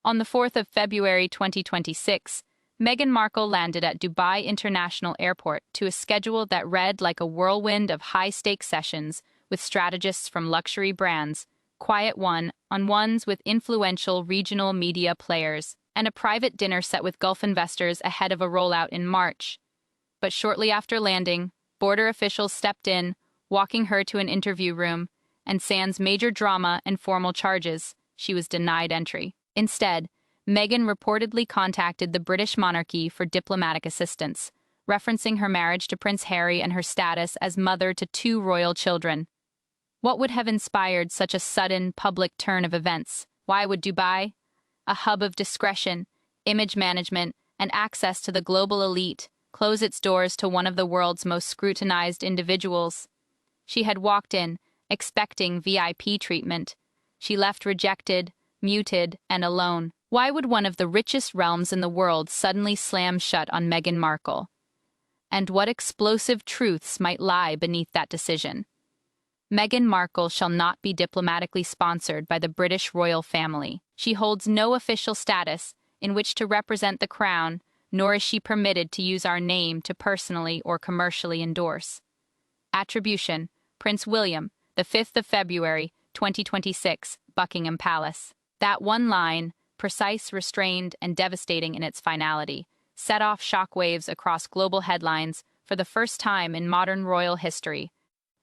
On the 4th of February 2026, Meghan Markle landed at Dubai International Airport to a schedule that read like a whirlwind of high-stakes sessions with strategists from luxury brands, quiet one-on-ones with influential regional media players, and a private dinner set with Gulf investors ahead of a rollout in March. But shortly after landing, border officials stepped in, walking her to an interview room, and sans major drama and formal charges, she was denied entry. Instead, Meghan reportedly contacted the British monarchy for diplomatic assistance, referencing her marriage to Prince Harry and her status as mother to 2 royal children. What would have inspired such a sudden, public turn of events? Why would Dubai, a hub of discretion, image management, and access to the global elite, close its doors to one of the world's most scrutinized individuals? She had walked in, expecting VIP treatment. She left rejected, muted, and alone. Why would one of the richest realms in the world suddenly slam shut on Meghan Markle? And what explosive truths might lie beneath that decision? Meghan Markle shall not be diplomatically sponsored by the British royal family. She holds no official status in which to represent the crown, nor is she permitted to use our name to personally or commercially endorse. Attribution: Prince William, the 5th of February, 2026, Buckingham Palace. That one line, precise, restrained, and devastating in its finality, set off shockwaves across global headlines for the first time in modern royal history,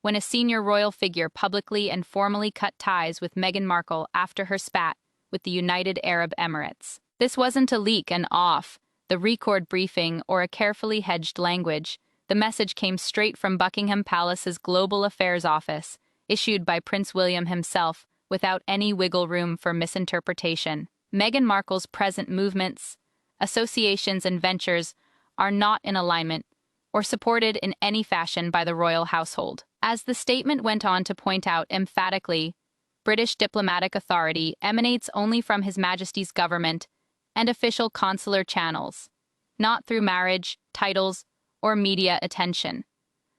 when a senior royal figure publicly and formally cut ties with Meghan Markle after her spat with the United Arab Emirates. This wasn't a leak, an off, the record briefing, or a carefully hedged language. The message came straight from Buckingham Palace's Global Affairs Office, issued by Prince William himself, without any wiggle room for misinterpretation. Meghan Markle's present movements, associations, and ventures are not in alignment or supported in any fashion by the royal household. As the statement went on to point out emphatically, British diplomatic authority emanates only from His Majesty's government and official consular channels, not through marriage, titles, or media attention.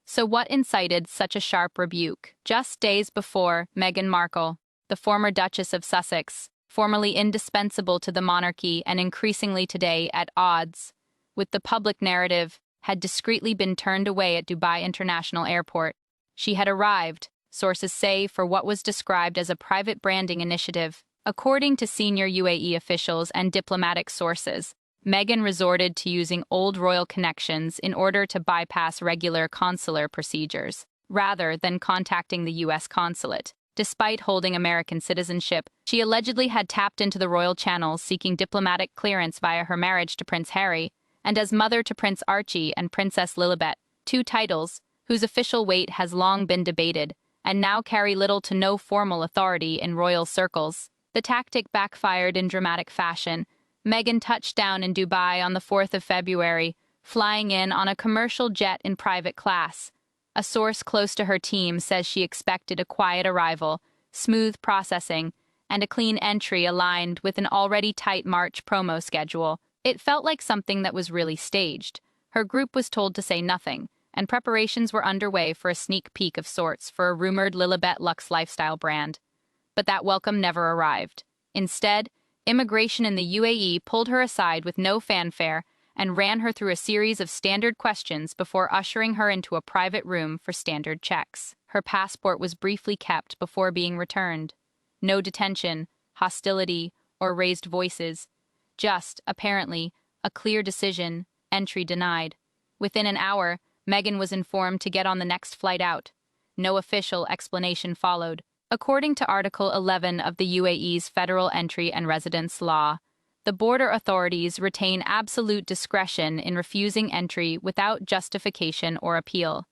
So what incited such a sharp rebuke? Just days before, Meghan Markle, the former Duchess of Sussex, formerly indispensable to the monarchy and increasingly today at odds with the public narrative, had discreetly been turned away at Dubai International Airport. She had arrived, sources say, for what was described as a private branding initiative. According to senior UAE officials and diplomatic sources, Meghan resorted to using old royal connections in order to bypass regular consular procedures, rather than contacting the U.S. consulate. Despite holding American citizenship, she allegedly had tapped into the royal channels seeking diplomatic clearance via her marriage to Prince Harry, and as mother to Prince Archie and Princess Lilibet, 2 titles whose official weight has long been debated and now carry little to no formal authority in royal circles. The tactic backfired in dramatic fashion. Meghan touched down in Dubai on the 4th of February, flying in on a commercial jet in private class. A source close to her team says she expected a quiet arrival, smooth processing, and a clean entry aligned with an already tight March promo schedule. It felt like something that was really staged. Her group was told to say nothing, and preparations were underway for a sneak peek of sorts for a rumored Lilibet luxe lifestyle brand. But that welcome never arrived. Instead, immigration in the UAE pulled her aside with no fanfare and ran her through a series of standard questions before ushering her into a private room for standard checks. Her passport was briefly kept before being returned. No detention, hostility, or raised voices. Just, apparently, a clear decision, entry denied. Within an hour, Meghan was informed to get on the next flight out. No official explanation followed. According to Article 11 of the UAE's Federal Entry and Residence Law, the border authorities retain absolute discretion in refusing entry without justification or appeal.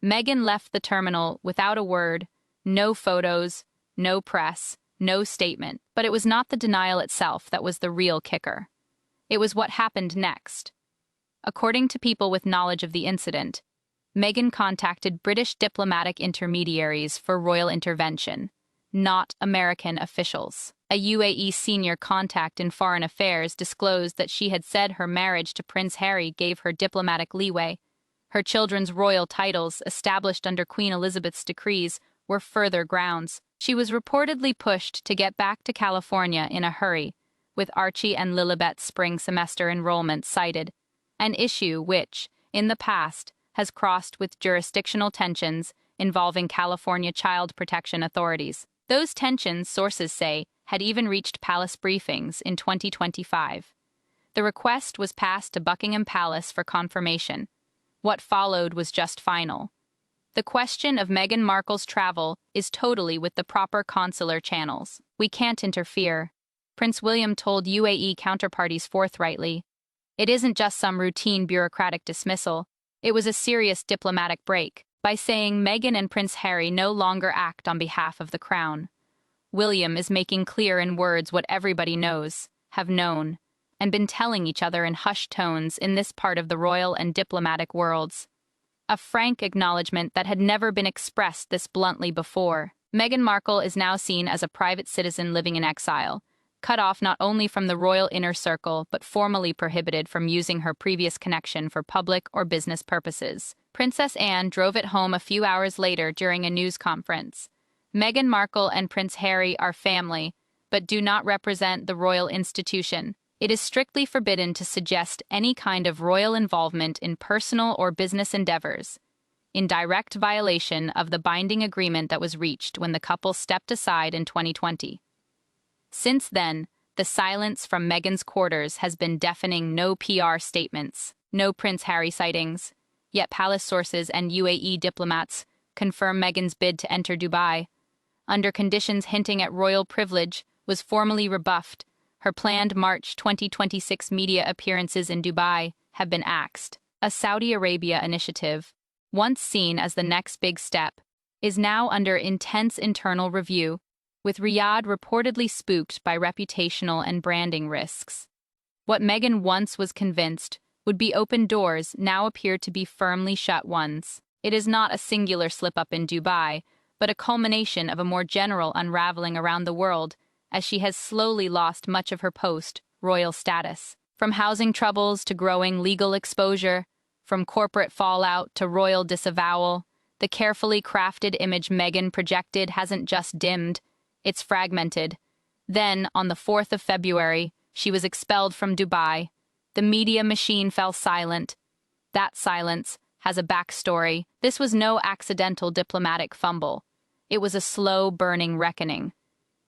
Meghan left the terminal without a word, no photos, no press, no statement. But it was not the denial itself that was the real kicker. It was what happened next. According to people with knowledge of the incident, Meghan contacted British diplomatic intermediaries for royal intervention, not American officials. A UAE senior contact in foreign affairs disclosed that she had said her marriage to Prince Harry gave her diplomatic leeway. Her children's royal titles, established under Queen Elizabeth's decrees, were further grounds. She was reportedly pushed to get back to California in a hurry, with Archie and Lilibet's spring semester enrollments cited, an issue which, in the past, has crossed with jurisdictional tensions involving California child protection authorities. Those tensions, sources say, had even reached palace briefings in 2025. The request was passed to Buckingham Palace for confirmation. What followed was just final. The question of Meghan Markle's travel is totally with the proper consular channels. We can't interfere, Prince William told UAE counterparties forthrightly. It isn't just some routine bureaucratic dismissal. It was a serious diplomatic break, by saying Meghan and Prince Harry no longer act on behalf of the crown. William is making clear in words what everybody knows, have known, and been telling each other in hushed tones in this part of the royal and diplomatic worlds. A frank acknowledgement that had never been expressed this bluntly before. Meghan Markle is now seen as a private citizen living in exile, cut off not only from the royal inner circle but formally prohibited from using her previous connection for public or business purposes. Princess Anne drove it home a few hours later during a news conference. Meghan Markle and Prince Harry are family, but do not represent the royal institution. It is strictly forbidden to suggest any kind of royal involvement in personal or business endeavors, in direct violation of the binding agreement that was reached when the couple stepped aside in 2020. Since then, the silence from Meghan's quarters has been deafening. No PR statements, no Prince Harry sightings, yet palace sources and UAE diplomats confirm Meghan's bid to enter Dubai, under conditions hinting at royal privilege, was formally rebuffed. Her planned March 2026 media appearances in Dubai have been axed. A Saudi Arabia initiative, once seen as the next big step, is now under intense internal review, with Riyadh reportedly spooked by reputational and branding risks. What Meghan once was convinced would be open doors now appear to be firmly shut ones. It is not a singular slip-up in Dubai, but a culmination of a more general unraveling around the world, as she has slowly lost much of her post-royal status. From housing troubles to growing legal exposure, from corporate fallout to royal disavowal, the carefully crafted image Meghan projected hasn't just dimmed, it's fragmented. Then, on the 4th of February, she was expelled from Dubai. The media machine fell silent. That silence has a backstory. This was no accidental diplomatic fumble. It was a slow-burning reckoning.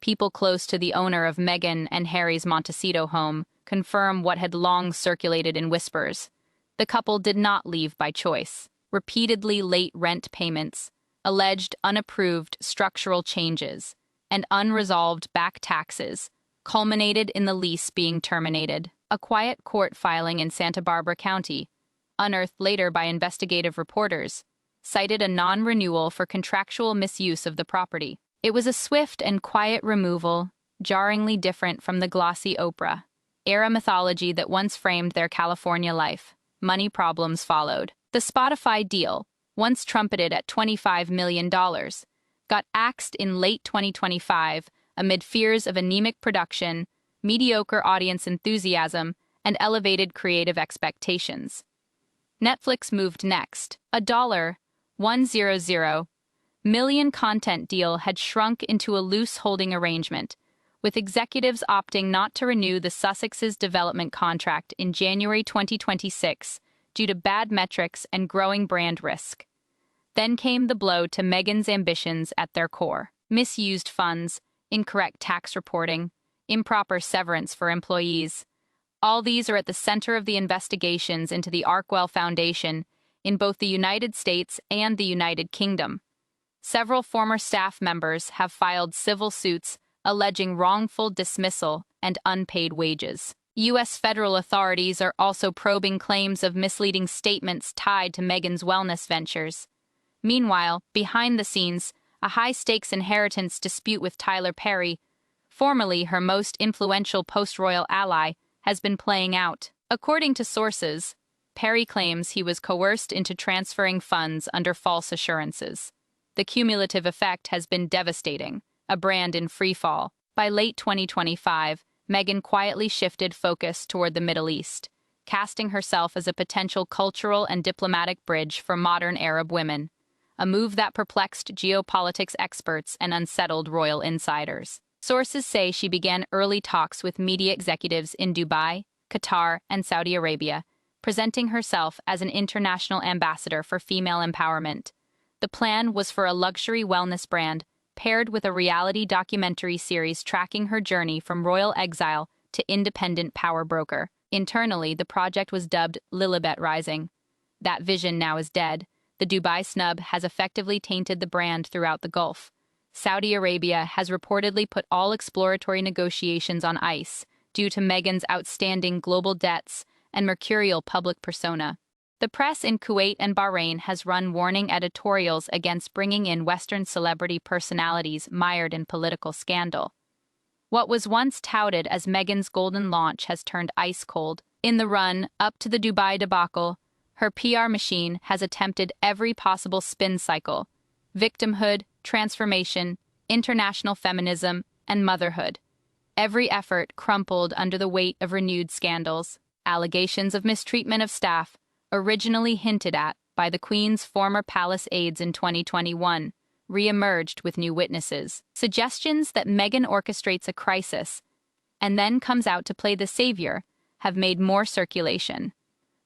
People close to the owner of Meghan and Harry's Montecito home confirm what had long circulated in whispers. The couple did not leave by choice. Repeatedly late rent payments, alleged unapproved structural changes, and unresolved back taxes culminated in the lease being terminated. A quiet court filing in Santa Barbara County, unearthed later by investigative reporters, cited a non-renewal for contractual misuse of the property. It was a swift and quiet removal, jarringly different from the glossy Oprah-era mythology that once framed their California life. Money problems followed. The Spotify deal, once trumpeted at $25 million, got axed in late 2025 amid fears of anemic production, mediocre audience enthusiasm, and elevated creative expectations. Netflix moved next. $100 million content deal had shrunk into a loose holding arrangement, with executives opting not to renew the Sussex's development contract in January 2026 due to bad metrics and growing brand risk. Then came the blow to Meghan's ambitions at their core: misused funds, incorrect tax reporting, improper severance for employees. All these are at the center of the investigations into the Arkwell Foundation in both the United States and the United Kingdom. Several former staff members have filed civil suits alleging wrongful dismissal and unpaid wages. U.S. federal authorities are also probing claims of misleading statements tied to Meghan's wellness ventures. Meanwhile, behind the scenes, a high-stakes inheritance dispute with Tyler Perry, formerly her most influential post-royal ally, has been playing out. According to sources, Perry claims he was coerced into transferring funds under false assurances. The cumulative effect has been devastating, a brand in freefall. By late 2025, Meghan quietly shifted focus toward the Middle East, casting herself as a potential cultural and diplomatic bridge for modern Arab women, a move that perplexed geopolitics experts and unsettled royal insiders. Sources say she began early talks with media executives in Dubai, Qatar, and Saudi Arabia, presenting herself as an international ambassador for female empowerment. The plan was for a luxury wellness brand, paired with a reality documentary series tracking her journey from royal exile to independent power broker. Internally, the project was dubbed Lilibet Rising. That vision now is dead. The Dubai snub has effectively tainted the brand throughout the Gulf. Saudi Arabia has reportedly put all exploratory negotiations on ice due to Meghan's outstanding global debts and mercurial public persona. The press in Kuwait and Bahrain has run warning editorials against bringing in Western celebrity personalities mired in political scandal. What was once touted as Meghan's golden launch has turned ice cold. In the run up to the Dubai debacle, her PR machine has attempted every possible spin cycle: victimhood, transformation, international feminism, and motherhood. Every effort crumpled under the weight of renewed scandals. Allegations of mistreatment of staff, originally hinted at by the Queen's former palace aides in 2021, re-emerged with new witnesses. Suggestions that Meghan orchestrates a crisis and then comes out to play the savior have made more circulation,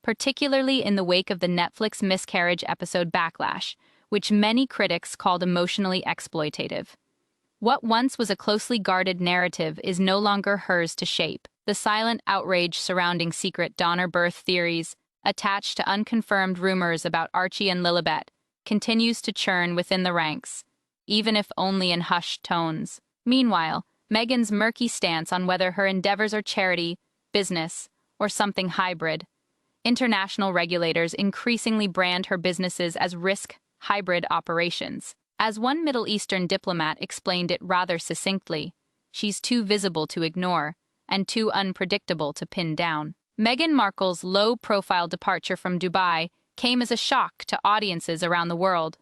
particularly in the wake of the Netflix miscarriage episode Backlash, which many critics called emotionally exploitative. What once was a closely guarded narrative is no longer hers to shape. The silent outrage surrounding secret donor birth theories, attached to unconfirmed rumors about Archie and Lilibet, continues to churn within the ranks, even if only in hushed tones. Meanwhile, Meghan's murky stance on whether her endeavors are charity, business, or something hybrid. International regulators increasingly brand her businesses as risk hybrid operations. As one Middle Eastern diplomat explained it rather succinctly, she's too visible to ignore and too unpredictable to pin down. Meghan Markle's low-profile departure from Dubai came as a shock to audiences around the world.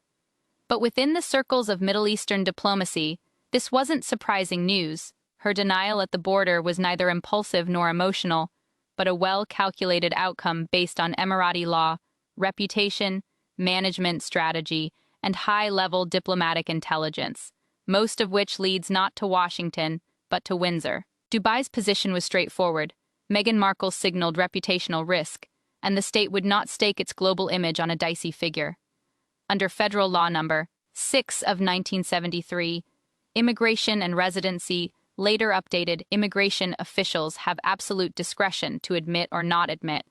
But within the circles of Middle Eastern diplomacy, this wasn't surprising news. Her denial at the border was neither impulsive nor emotional, but a well-calculated outcome based on Emirati law, reputation, management strategy, and high-level diplomatic intelligence, most of which leads not to Washington, but to Windsor. Dubai's position was straightforward. Meghan Markle signaled reputational risk, and the state would not stake its global image on a dicey figure. Under federal law number 6 of 1973, immigration and residency, later updated, immigration officials have absolute discretion to admit or not admit,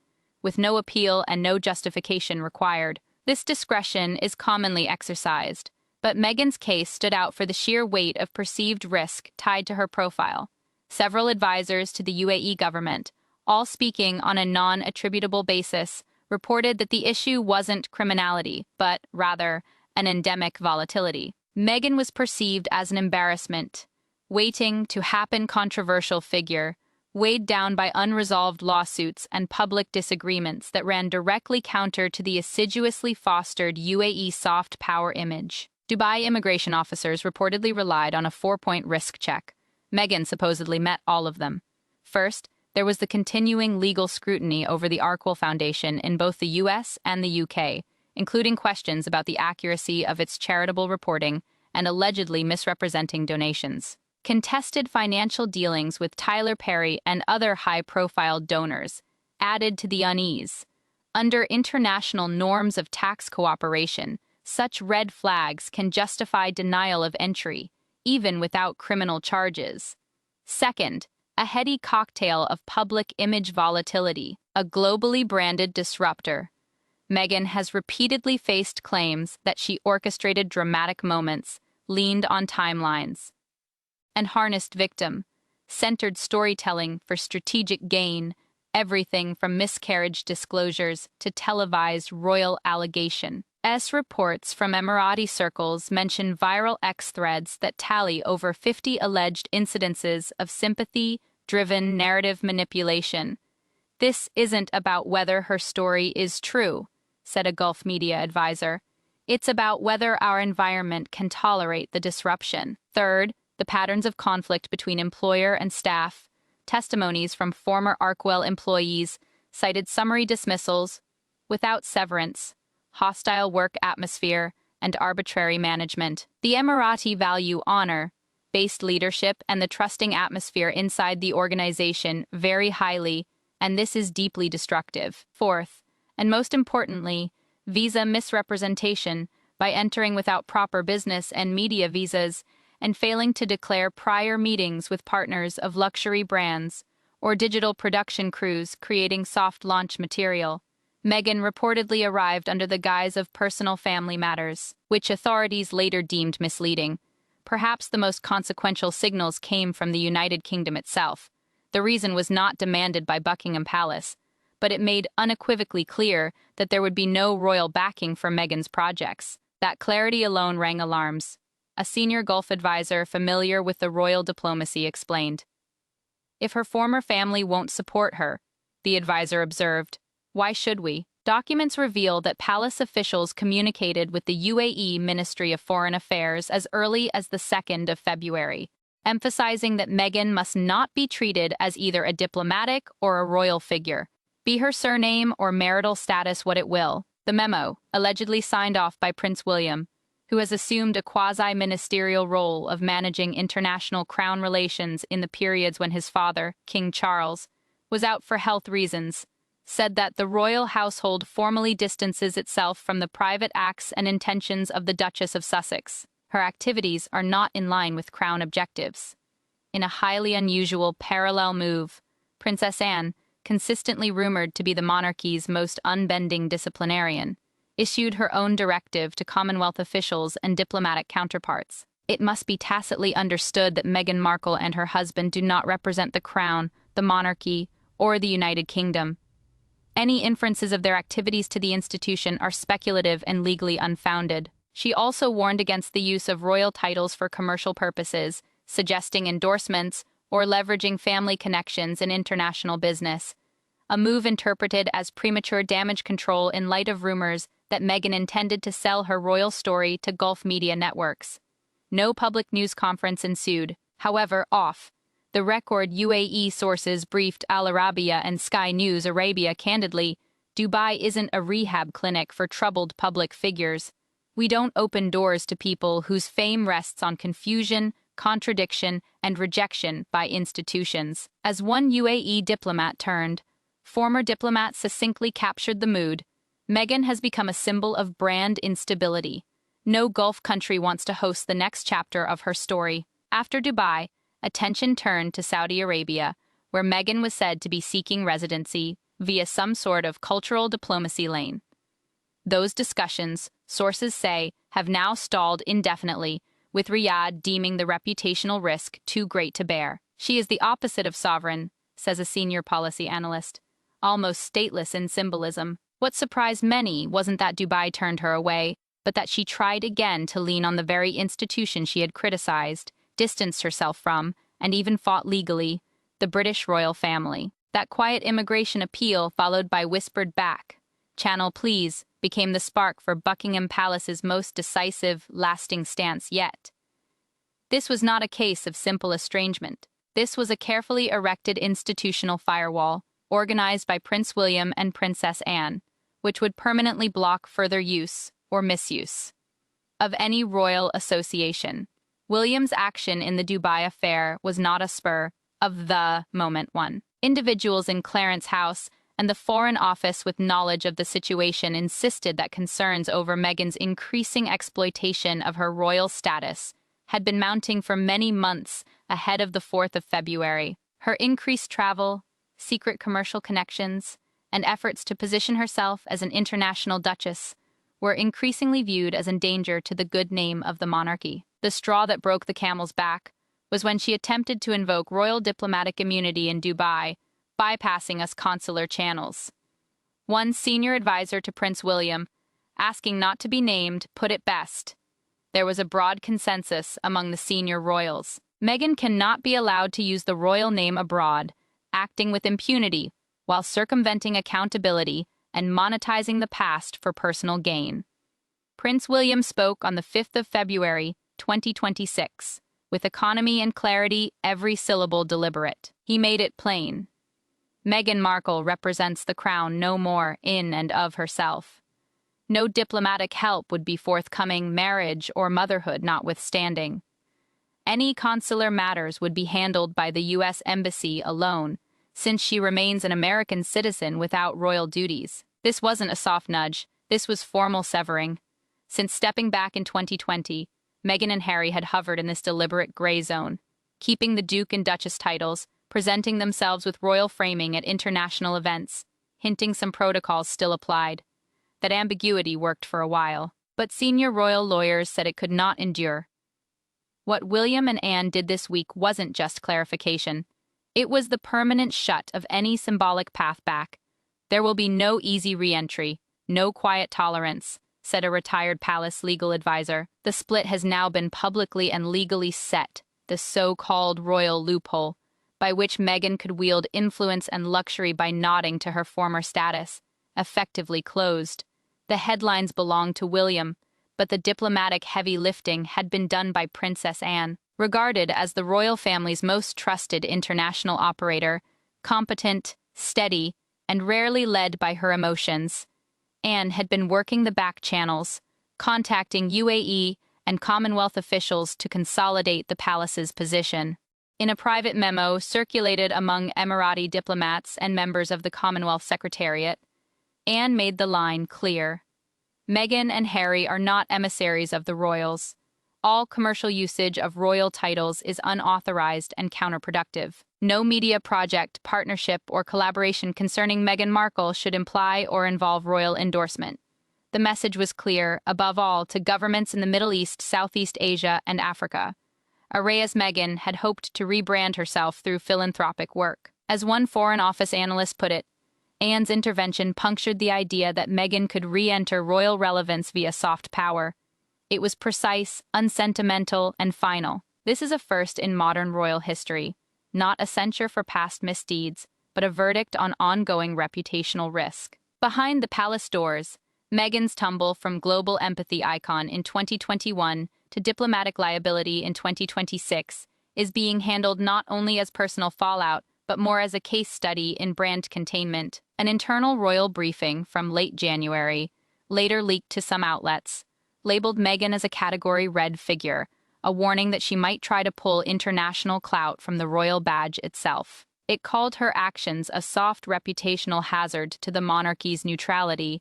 with no appeal and no justification required. This discretion is commonly exercised, but Meghan's case stood out for the sheer weight of perceived risk tied to her profile. Several advisors to the UAE government, all speaking on a non-attributable basis, reported that the issue wasn't criminality, but rather an endemic volatility. Meghan was perceived as an embarrassment, waiting to happen controversial figure, weighed down by unresolved lawsuits and public disagreements that ran directly counter to the assiduously fostered UAE soft power image. Dubai immigration officers reportedly relied on a 4-point risk check. Meghan supposedly met all of them. First, there was the continuing legal scrutiny over the Arkwell Foundation in both the US and the UK, including questions about the accuracy of its charitable reporting and allegedly misrepresenting donations. Contested financial dealings with Tyler Perry and other high-profile donors added to the unease. Under international norms of tax cooperation, such red flags can justify denial of entry, even without criminal charges. Second, a heady cocktail of public image volatility, a globally branded disruptor. Meghan has repeatedly faced claims that she orchestrated dramatic moments, leaned on timelines, and harnessed victim-centered storytelling for strategic gain, everything from miscarriage disclosures to televised royal allegation. Reports from Emirati circles mention viral X threads that tally over 50 alleged incidences of sympathy-driven narrative manipulation. "This isn't about whether her story is true," said a Gulf media advisor. "It's about whether our environment can tolerate the disruption." Third, the patterns of conflict between employer and staff. Testimonies from former Arkwell employees cited summary dismissals without severance, hostile work atmosphere, and arbitrary management. The Emirati value honor, based leadership and the trusting atmosphere inside the organization very highly, and this is deeply destructive. Fourth, and most importantly, visa misrepresentation by entering without proper business and media visas and failing to declare prior meetings with partners of luxury brands or digital production crews creating soft launch material. Meghan reportedly arrived under the guise of personal family matters, which authorities later deemed misleading. Perhaps the most consequential signals came from the United Kingdom itself. The reason was not demanded by Buckingham Palace, but it made unequivocally clear that there would be no royal backing for Meghan's projects. That clarity alone rang alarms. A senior Gulf advisor familiar with the royal diplomacy explained. If her former family won't support her, the advisor observed, why should we? Documents reveal that palace officials communicated with the UAE Ministry of Foreign Affairs as early as the 2nd of February, emphasizing that Meghan must not be treated as either a diplomatic or a royal figure, be her surname or marital status what it will. The memo, allegedly signed off by Prince William, who has assumed a quasi-ministerial role of managing international crown relations in the periods when his father, King Charles, was out for health reasons, said that the royal household formally distances itself from the private acts and intentions of the Duchess of Sussex. Her activities are not in line with crown objectives. In a highly unusual parallel move, Princess Anne, consistently rumored to be the monarchy's most unbending disciplinarian, issued her own directive to Commonwealth officials and diplomatic counterparts. It must be tacitly understood that Meghan Markle and her husband do not represent the crown, the monarchy, or the United Kingdom. Any inferences of their activities to the institution are speculative and legally unfounded. She also warned against the use of royal titles for commercial purposes, suggesting endorsements or leveraging family connections in international business, a move interpreted as premature damage control in light of rumors that Meghan intended to sell her royal story to Gulf media networks. No public news conference ensued. However, the record UAE sources briefed Al Arabiya and Sky News Arabia candidly, Dubai isn't a rehab clinic for troubled public figures. We don't open doors to people whose fame rests on confusion, contradiction, and rejection by institutions. As one UAE diplomat turned, former diplomat succinctly captured the mood, Meghan has become a symbol of brand instability. No Gulf country wants to host the next chapter of her story. After Dubai, attention turned to Saudi Arabia, where Meghan was said to be seeking residency via some sort of cultural diplomacy lane. Those discussions, sources say, have now stalled indefinitely, with Riyadh deeming the reputational risk too great to bear. She is the opposite of sovereign, says a senior policy analyst, almost stateless in symbolism. What surprised many wasn't that Dubai turned her away, but that she tried again to lean on the very institution she had criticized, distanced herself from, and even fought legally, the British royal family. That quiet immigration appeal, followed by whispered back, "Channel please," became the spark for Buckingham Palace's most decisive, lasting stance yet. This was not a case of simple estrangement. This was a carefully erected institutional firewall, organized by Prince William and Princess Anne, which would permanently block further use, or misuse, of any royal association. William's action in the Dubai affair was not a spur of the moment one. Individuals in Clarence House and the Foreign Office with knowledge of the situation insisted that concerns over Meghan's increasing exploitation of her royal status had been mounting for many months ahead of the 4th of February. Her increased travel, secret commercial connections, and efforts to position herself as an international duchess were increasingly viewed as a danger to the good name of the monarchy. The straw that broke the camel's back was when she attempted to invoke royal diplomatic immunity in Dubai, bypassing us consular channels. One senior advisor to Prince William, asking not to be named, put it best. There was a broad consensus among the senior royals. Meghan cannot be allowed to use the royal name abroad, acting with impunity while circumventing accountability and monetizing the past for personal gain. Prince William spoke on the 5th of February, 2026, with economy and clarity, every syllable deliberate. He made it plain. Meghan Markle represents the crown no more in and of herself. No diplomatic help would be forthcoming, marriage or motherhood notwithstanding. Any consular matters would be handled by the U.S. Embassy alone, since she remains an American citizen without royal duties. This wasn't a soft nudge, this was formal severing. Since stepping back in 2020, Meghan and Harry had hovered in this deliberate gray zone, keeping the Duke and Duchess titles, presenting themselves with royal framing at international events, hinting some protocols still applied. That ambiguity worked for a while, but senior royal lawyers said it could not endure. What William and Anne did this week wasn't just clarification. It was the permanent shut of any symbolic path back. There will be no easy re-entry, no quiet tolerance, said a retired palace legal advisor. The split has now been publicly and legally set, the so-called royal loophole, by which Meghan could wield influence and luxury by nodding to her former status, effectively closed. The headlines belonged to William, but the diplomatic heavy lifting had been done by Princess Anne, regarded as the royal family's most trusted international operator, competent, steady, and rarely led by her emotions. Anne had been working the back channels, contacting UAE and Commonwealth officials to consolidate the palace's position. In a private memo circulated among Emirati diplomats and members of the Commonwealth Secretariat, Anne made the line clear. Meghan and Harry are not emissaries of the royals. All commercial usage of royal titles is unauthorized and counterproductive. No media project, partnership, or collaboration concerning Meghan Markle should imply or involve royal endorsement. The message was clear, above all, to governments in the Middle East, Southeast Asia, and Africa. Aray's Meghan had hoped to rebrand herself through philanthropic work. As one Foreign Office analyst put it, Anne's intervention punctured the idea that Meghan could re-enter royal relevance via soft power. It was precise, unsentimental, and final. This is a first in modern royal history, not a censure for past misdeeds, but a verdict on ongoing reputational risk. Behind the palace doors, Meghan's tumble from global empathy icon in 2021 to diplomatic liability in 2026 is being handled not only as personal fallout, but more as a case study in brand containment. An internal royal briefing from late January, later leaked to some outlets, labeled Meghan as a Category Red figure, a warning that she might try to pull international clout from the royal badge itself. It called her actions a soft reputational hazard to the monarchy's neutrality,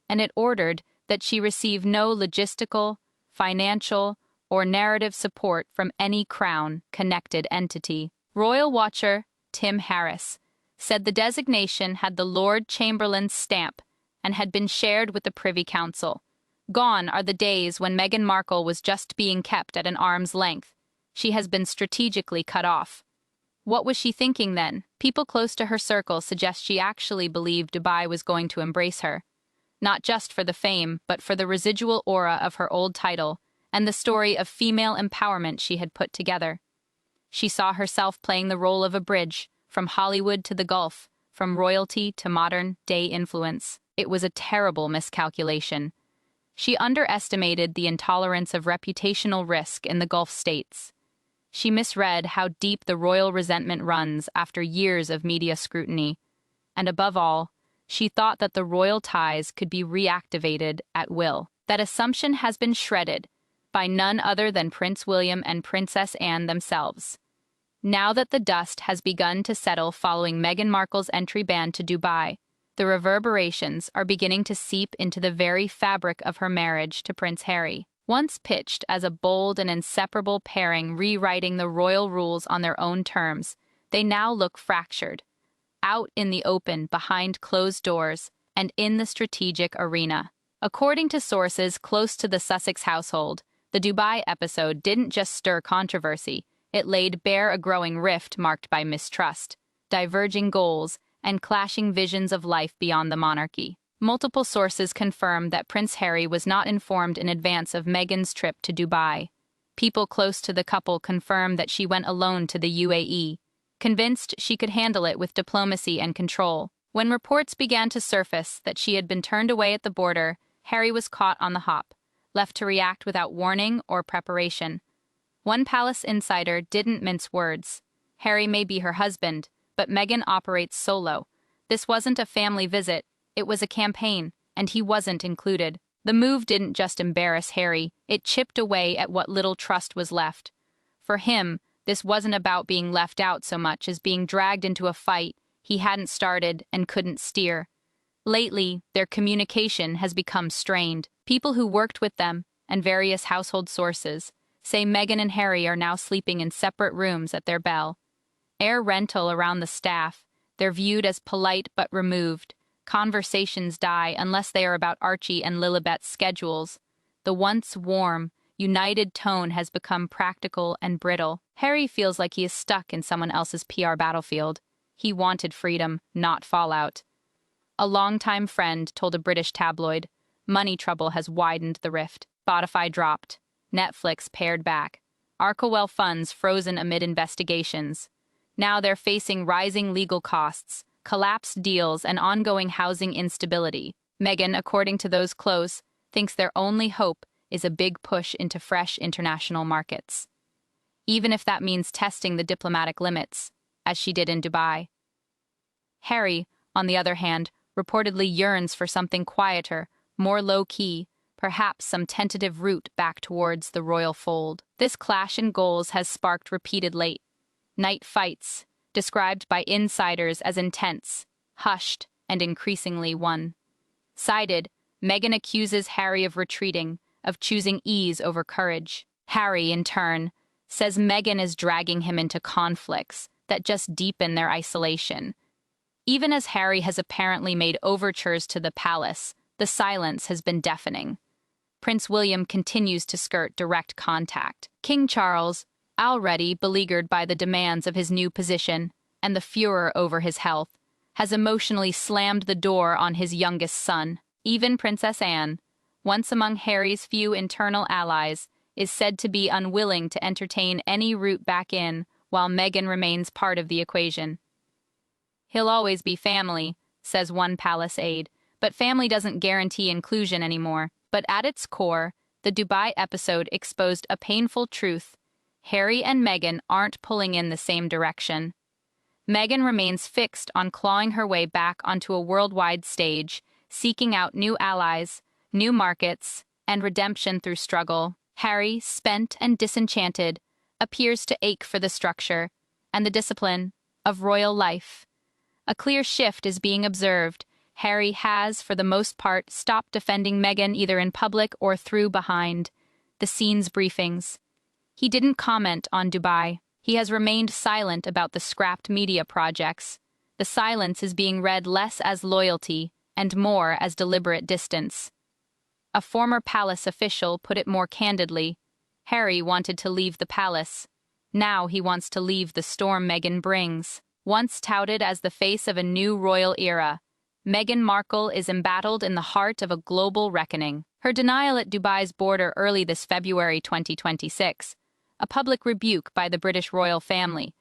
and it ordered that she receive no logistical, financial, or narrative support from any crown-connected entity. Royal watcher Tim Harris said the designation had the Lord Chamberlain's stamp and had been shared with the Privy Council. Gone are the days when Meghan Markle was just being kept at an arm's length. She has been strategically cut off. What was she thinking then? People close to her circle suggest she actually believed Dubai was going to embrace her. Not just for the fame, but for the residual aura of her old title and the story of female empowerment she had put together. She saw herself playing the role of a bridge, from Hollywood to the Gulf, from royalty to modern-day influence. It was a terrible miscalculation. She underestimated the intolerance of reputational risk in the Gulf states. She misread how deep the royal resentment runs after years of media scrutiny. And above all, she thought that the royal ties could be reactivated at will. That assumption has been shredded by none other than Prince William and Princess Anne themselves. Now that the dust has begun to settle following Meghan Markle's entry ban to Dubai, the reverberations are beginning to seep into the very fabric of her marriage to Prince Harry. Once pitched as a bold and inseparable pairing rewriting the royal rules on their own terms, they now look fractured, out in the open behind closed doors and in the strategic arena. According to sources close to the Sussex household, the Dubai episode didn't just stir controversy, it laid bare a growing rift marked by mistrust, diverging goals, and clashing visions of life beyond the monarchy. Multiple sources confirm that Prince Harry was not informed in advance of Meghan's trip to Dubai. People close to the couple confirm that she went alone to the UAE, convinced she could handle it with diplomacy and control. When reports began to surface that she had been turned away at the border, Harry was caught on the hop, left to react without warning or preparation. One palace insider didn't mince words. Harry may be her husband, but Meghan operates solo. This wasn't a family visit, it was a campaign, and he wasn't included. The move didn't just embarrass Harry, it chipped away at what little trust was left. For him, this wasn't about being left out so much as being dragged into a fight he hadn't started and couldn't steer. Lately, their communication has become strained. People who worked with them, and various household sources, say Meghan and Harry are now sleeping in separate rooms at their bell. Air rental around the staff, they're viewed as polite but removed. Conversations die unless they are about Archie and Lilibet's schedules. The once warm, united tone has become practical and brittle. Harry feels like he is stuck in someone else's PR battlefield. He wanted freedom, not fallout. A longtime friend told a British tabloid, money trouble has widened the rift. Spotify dropped. Netflix pared back. Arkowell funds frozen amid investigations. Now they're facing rising legal costs, collapsed deals, and ongoing housing instability. Meghan, according to those close, thinks their only hope is a big push into fresh international markets. Even if that means testing the diplomatic limits, as she did in Dubai. Harry, on the other hand, reportedly yearns for something quieter, more low-key, perhaps some tentative route back towards the royal fold. This clash in goals has sparked repeated late-night fights, described by insiders as intense, hushed, and increasingly one-sided. Meghan accuses Harry of retreating, of choosing ease over courage. Harry, in turn, says Meghan is dragging him into conflicts that just deepen their isolation. Even as Harry has apparently made overtures to the palace, the silence has been deafening. Prince William continues to skirt direct contact. King Charles, already beleaguered by the demands of his new position and the furor over his health, has emotionally slammed the door on his youngest son. Even Princess Anne, once among Harry's few internal allies, is said to be unwilling to entertain any route back in, while Meghan remains part of the equation. He'll always be family, says one palace aide, but family doesn't guarantee inclusion anymore. But at its core, the Dubai episode exposed a painful truth. Harry and Meghan aren't pulling in the same direction. Meghan remains fixed on clawing her way back onto a worldwide stage, seeking out new allies, new markets, and redemption through struggle. Harry, spent and disenchanted, appears to ache for the structure and the discipline of royal life. A clear shift is being observed. Harry has, for the most part, stopped defending Meghan either in public or through behind-the-scenes briefings. He didn't comment on Dubai. He has remained silent about the scrapped media projects. The silence is being read less as loyalty and more as deliberate distance. A former palace official put it more candidly. Harry wanted to leave the palace. Now he wants to leave the storm Meghan brings. Once touted as the face of a new royal era, Meghan Markle is embattled in the heart of a global reckoning. Her denial at Dubai's border early this February 2026, a public rebuke by the British royal family,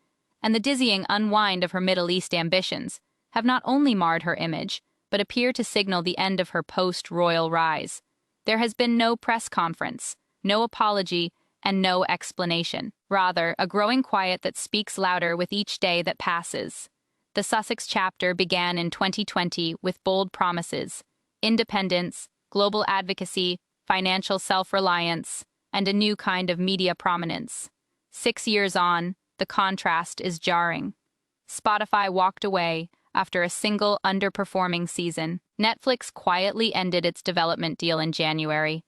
and the dizzying unwind of her Middle East ambitions have not only marred her image, but appear to signal the end of her post-royal rise. There has been no press conference, no apology, and no explanation. Rather, a growing quiet that speaks louder with each day that passes. The Sussex chapter began in 2020 with bold promises: independence, global advocacy, financial self-reliance, and a new kind of media prominence. 6 years on, the contrast is jarring. Spotify walked away after a single underperforming season. Netflix quietly ended its development deal in January.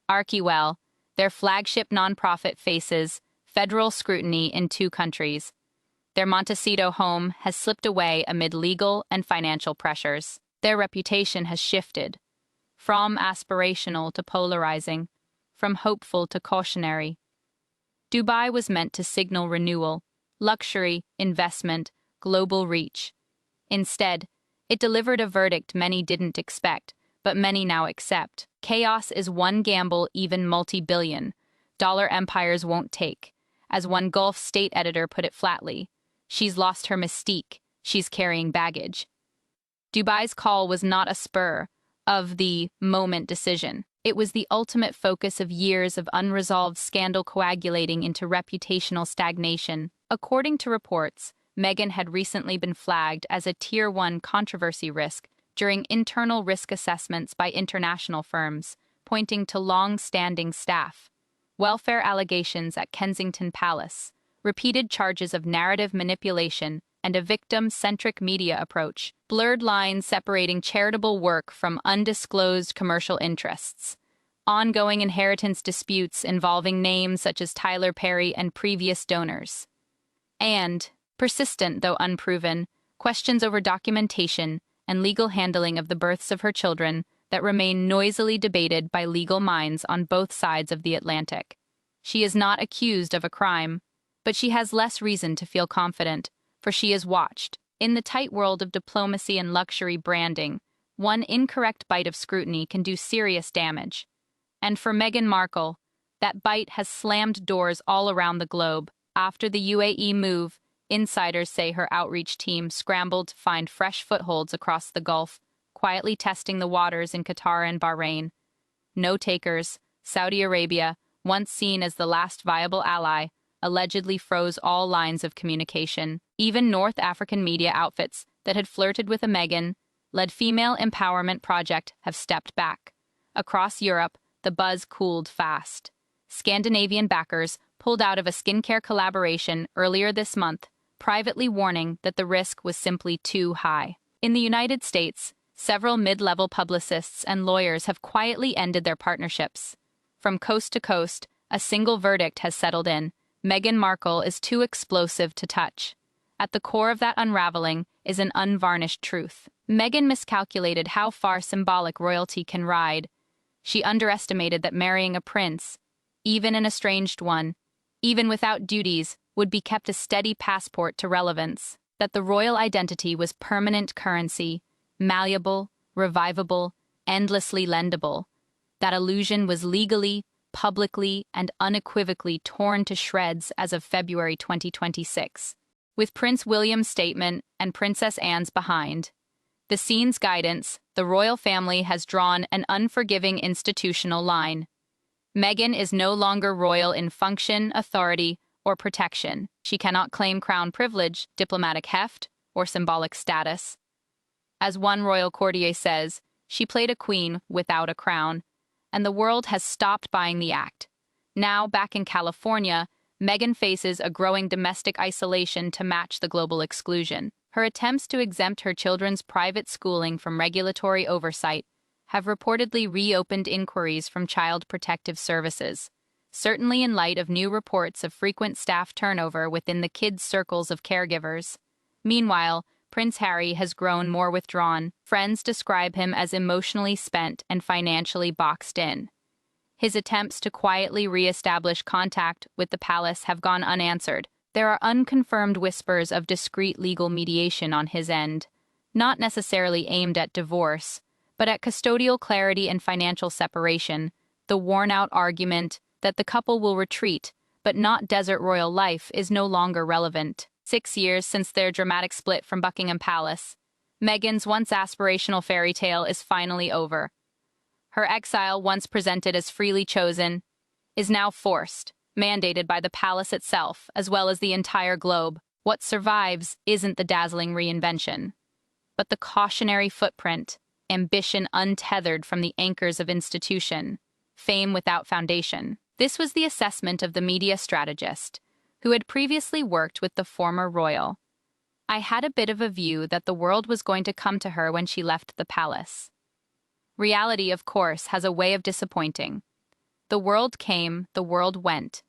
Arkowell, their flagship nonprofit, faces federal scrutiny in 2 countries. Their Montecito home has slipped away amid legal and financial pressures. Their reputation has shifted, from aspirational to polarizing, from hopeful to cautionary. Dubai was meant to signal renewal, luxury, investment, global reach. Instead, it delivered a verdict many didn't expect, but many now accept. Chaos is one gamble even multi-billion-dollar empires won't take. As one Gulf state editor put it flatly, she's lost her mystique, she's carrying baggage. Dubai's call was not a spur of the moment decision. It was the ultimate focus of years of unresolved scandal coagulating into reputational stagnation. According to reports, Meghan had recently been flagged as a Tier 1 controversy risk during internal risk assessments by international firms, pointing to long-standing staff welfare allegations at Kensington Palace, repeated charges of narrative manipulation, and a victim-centric media approach, blurred lines separating charitable work from undisclosed commercial interests, ongoing inheritance disputes involving names such as Tyler Perry and previous donors, and, persistent though unproven, questions over documentation and legal handling of the births of her children that remain noisily debated by legal minds on both sides of the Atlantic. She is not accused of a crime, but she has less reason to feel confident, for she is watched. In the tight world of diplomacy and luxury branding, one incorrect bite of scrutiny can do serious damage. And for Meghan Markle, that bite has slammed doors all around the globe. After the UAE move, insiders say her outreach team scrambled to find fresh footholds across the Gulf, quietly testing the waters in Qatar and Bahrain. No takers, Saudi Arabia, once seen as the last viable ally, allegedly froze all lines of communication. Even North African media outfits that had flirted with a Meghan-led female empowerment project have stepped back. Across Europe, the buzz cooled fast. Scandinavian backers pulled out of a skincare collaboration earlier this month, privately warning that the risk was simply too high. In the United States, several mid-level publicists and lawyers have quietly ended their partnerships. From coast to coast, a single verdict has settled in. Meghan Markle is too explosive to touch. At the core of that unraveling is an unvarnished truth. Meghan miscalculated how far symbolic royalty can ride. She underestimated that marrying a prince, even an estranged one, even without duties, would be kept a steady passport to relevance, that the royal identity was permanent currency, malleable, revivable, endlessly lendable. That illusion was legally, publicly, and unequivocally torn to shreds as of February 2026. With Prince William's statement and Princess Anne's behind the scenes guidance, the royal family has drawn an unforgiving institutional line. Meghan is no longer royal in function, authority, or protection. She cannot claim crown privilege, diplomatic heft, or symbolic status. As one royal courtier says, she played a queen without a crown, and the world has stopped buying the act. Now, back in California, Meghan faces a growing domestic isolation to match the global exclusion. Her attempts to exempt her children's private schooling from regulatory oversight have reportedly reopened inquiries from Child Protective Services, certainly in light of new reports of frequent staff turnover within the kids' circles of caregivers. Meanwhile, Prince Harry has grown more withdrawn. Friends describe him as emotionally spent and financially boxed in. His attempts to quietly re-establish contact with the palace have gone unanswered. There are unconfirmed whispers of discreet legal mediation on his end, not necessarily aimed at divorce, but at custodial clarity and financial separation, the worn-out argument that the couple will retreat, but not desert royal life, is no longer relevant. 6 years since their dramatic split from Buckingham Palace, Meghan's once aspirational fairy tale is finally over. Her exile, once presented as freely chosen, is now forced, mandated by the palace itself, as well as the entire globe. What survives isn't the dazzling reinvention, but the cautionary footprint, ambition untethered from the anchors of institution, fame without foundation. This was the assessment of the media strategist, who had previously worked with the former royal. I had a bit of a view that the world was going to come to her when she left the palace. Reality, of course, has a way of disappointing. The world came, the world went,